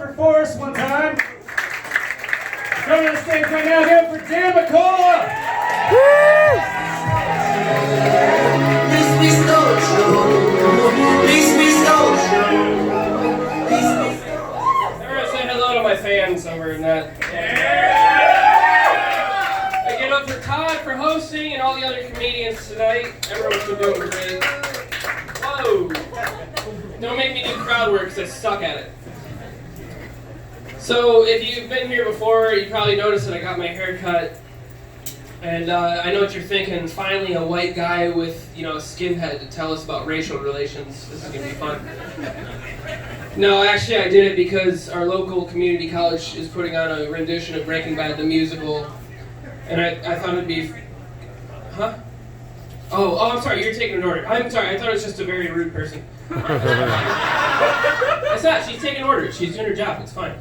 for Forrest one time. Coming to the stage right now, give it for Dan McCullough. Everyone say hello to my fans over in that. I give up for Todd for hosting and all the other comedians tonight. Everyone's been doing great. Whoa! Don't make me do crowd work because I suck at it. So if you've been here before, you probably noticed that I got my hair cut. And I know what you're thinking. Finally, a white guy with, a skinhead to tell us about racial relations. This is gonna be fun. No, actually, I did it because our local community college is putting on a rendition of Breaking Bad the musical, and I thought it'd be, huh? Oh, I'm sorry. You're taking an order. I'm sorry. I thought it was just a very rude person. It's not. She's taking orders. She's doing her job. It's fine.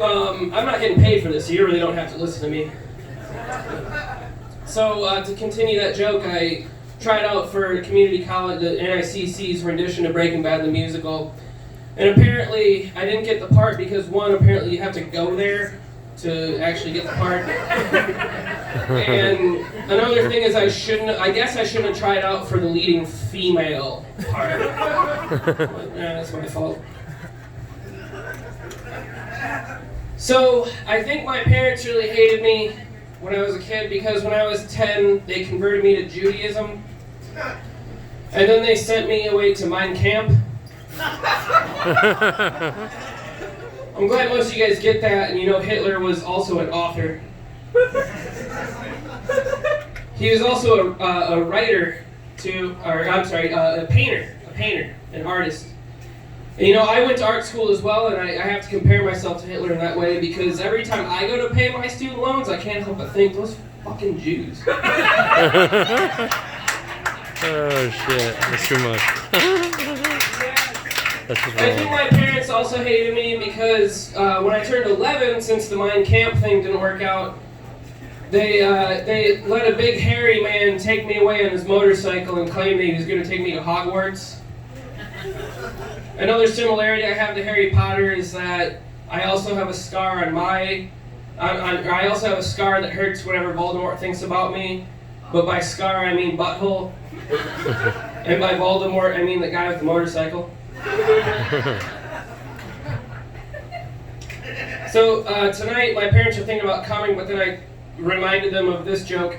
I'm not getting paid for this, so you really don't have to listen to me. So, to continue that joke, I tried out for community college, the NICC's rendition of Breaking Bad the musical, and apparently I didn't get the part because, one, apparently you have to go there to actually get the part. And another thing is I guess I shouldn't have tried out for the leading female part. That's my fault. So, I think my parents really hated me when I was a kid because when I was 10, they converted me to Judaism. And then they sent me away to Mein Camp. I'm glad most of you guys get that, and Hitler was also an author. He was also a writer, too, a painter, an artist. And I went to art school as well, and I have to compare myself to Hitler in that way because every time I go to pay my student loans, I can't help but think, those fucking Jews. Oh shit, that's too much. That's just I think my parents also hated me because when I turned 11, since the Mein Camp thing didn't work out, they let a big hairy man take me away on his motorcycle and claim that he was going to take me to Hogwarts. Another similarity I have to Harry Potter is that I also have a scar on I also have a scar that hurts whatever Voldemort thinks about me. But by scar, I mean butthole. And by Voldemort, I mean the guy with the motorcycle. So tonight, my parents were thinking about coming, but then I reminded them of this joke.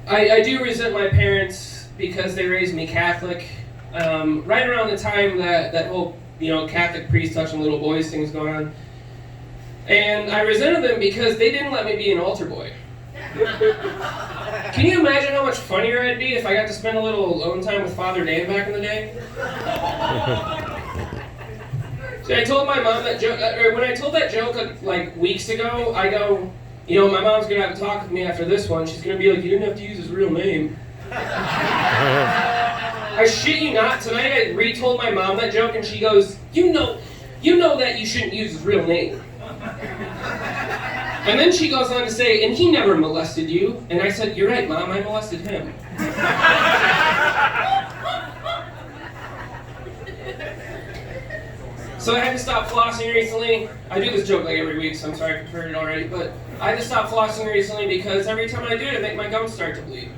I do resent my parents because they raised me Catholic. Right around the time that whole, Catholic priest touching little boys thing's going on. And I resented them because they didn't let me be an altar boy. Can you imagine how much funnier I'd be if I got to spend a little alone time with Father Dan back in the day? So I told my mom that joke, when I told that joke like weeks ago, I go, my mom's gonna have to talk with me after this one. She's gonna be like, you didn't have to use his real name. I shit you not, tonight I retold my mom that joke and she goes, you know that you shouldn't use his real name. And then she goes on to say, and he never molested you. And I said, you're right, Mom, I molested him. So I had to stop flossing recently. I do this joke like every week, so I'm sorry if you've heard it already. But I had to stop flossing recently because every time I do it, I make my gums start to bleed.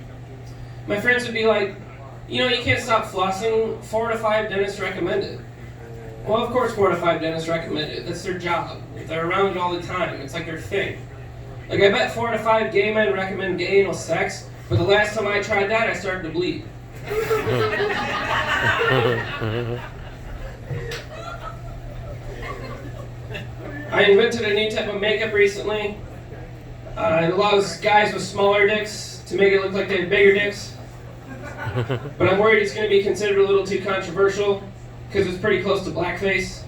My friends would be like, you can't stop flossing. 4 to 5 dentists recommend it. Well, of course 4 to 5 dentists recommend it. That's their job. They're around it all the time. It's like their thing. Like, I bet 4 to 5 gay men recommend gay anal sex, but the last time I tried that, I started to bleed. I invented a new type of makeup recently. It allows guys with smaller dicks to make it look like they have bigger dicks. But I'm worried it's going to be considered a little too controversial because it's pretty close to blackface.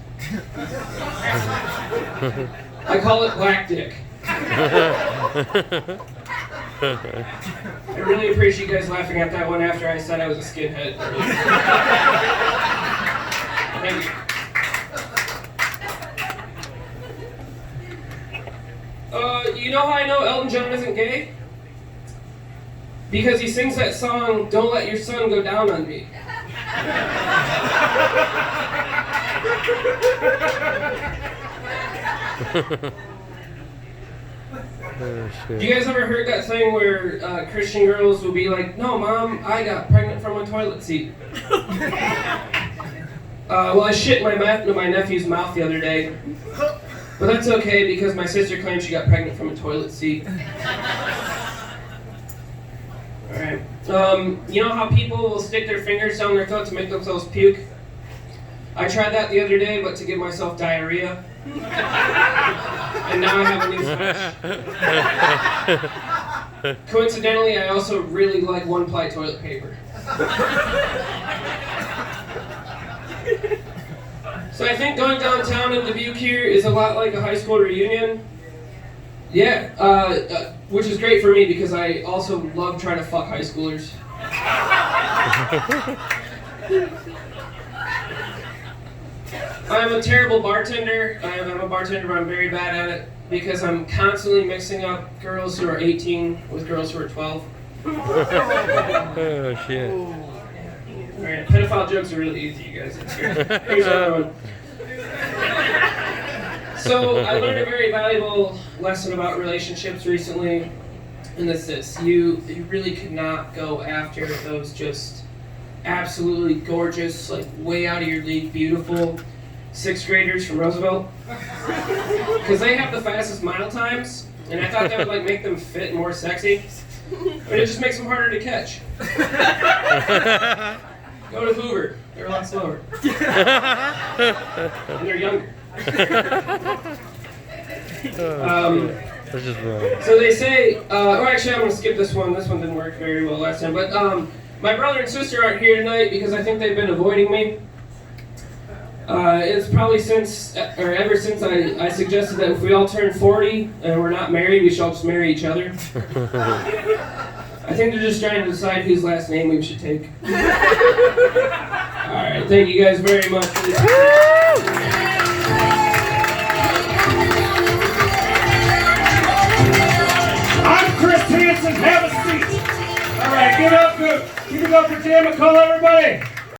I call it black dick. I really appreciate you guys laughing at that one after I said I was a skinhead. Thank you. You know how I know Elton John isn't gay? Because he sings that song, Don't Let Your Sun Go Down on Me. Oh, shit. You guys ever heard that thing where Christian girls will be like, "No, Mom, I got pregnant from a toilet seat." Well, I shit in my nephew's mouth the other day, but that's okay because my sister claims she got pregnant from a toilet seat. All right. You know how people will stick their fingers down their throat to make themselves puke? I tried that the other day, but to give myself diarrhea. And now I have a new fetish. Coincidentally, I also really like one-ply toilet paper. So I think going downtown in Dubuque here is a lot like a high school reunion. Yeah, which is great for me because I also love trying to fuck high schoolers. I'm a terrible bartender. I'm a bartender, but I'm very bad at it because I'm constantly mixing up girls who are 18 with girls who are 12. Oh, shit. Alright, pedophile jokes are really easy, you guys. Here's another one. So, I learned a very valuable lesson about relationships recently, and that's this. You really could not go after those just absolutely gorgeous, like way out of your league, beautiful 6th graders from Roosevelt. Because they have the fastest mile times, and I thought that would like make them fit and more sexy. But it just makes them harder to catch. Go to Hoover. They're a lot slower. And they're younger. That's just wrong. So they say, actually I'm going to skip this one. This one didn't work very well last time. But my brother and sister aren't here tonight because I think they've been avoiding me. It's probably ever since I suggested that if we all turn 40 and we're not married, we should all just marry each other. I think they're just trying to decide whose last name we should take. Alright, thank you guys very much. I'm Chris Hansen, have a seat. Alright, give it up for Jan McCullough, everybody.